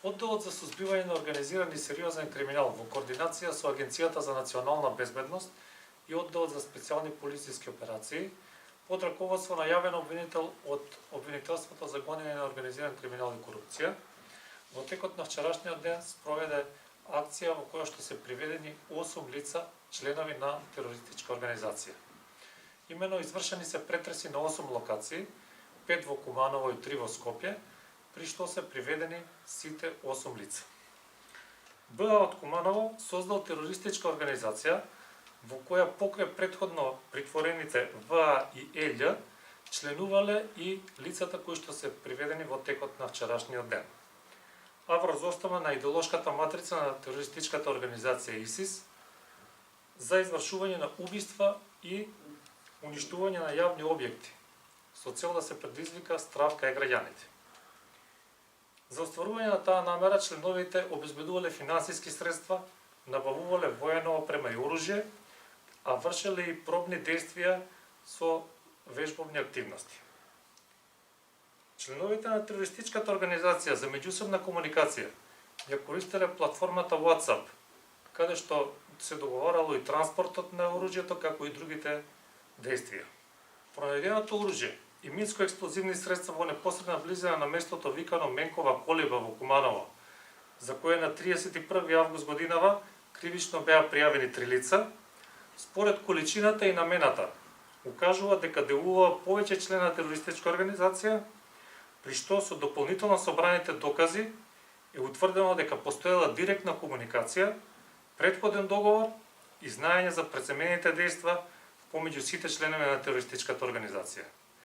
Одделот за сузбивање на организиран и сериозен криминал во координација со Агенцијата за национална безбедност и Одделот за специјални полициски операции, под раководство на јавен обвинител од Обвинителството за гонење на организиран криминал и корупција, во текот на вчерашниот ден спроведе акција во која што се приведени 8 лица, членови на терористичка организација. Имено извршени се претреси на 8 локации, 5 во Куманово и 3 во Скопје, при што се приведени сите 8 лица. БА од Куманово создал терористичка организација во која покрај претходно притворените ВА и Ељ членувале и лицата кои што се приведени во текот на вчерашниот ден. А врз основа на идеолошката матрица на терористичката организација ИСИС за извршување на убиства и уништување на јавни објекти со цел да се предизвика страв кај граѓаните. За остварување на таа намера членовите обезбедувале финансиски средства, набавувале воена опрема и оружје, а вршеле и пробни действија со вежбовни активности. Членовите на терористичката организација за меѓусебна комуникација ја користеле платформата WhatsApp, каде што се договарало и транспортот на оружјето, како и другите действија. Пронајденото оружје и минско-експлозивни средства во непосредна близина на местото викано Менкова колиба во Куманово, за кое на 31 август годинава кривично беа пријавени 3 лица, според количината и намената, укажува дека делува повеќе члена на терористичка организација, при што со дополнително собраните докази е утврдено дека постоела директна комуникација, претходен договор и знаење за преценените дејства помеѓу сите членови на терористичката организација.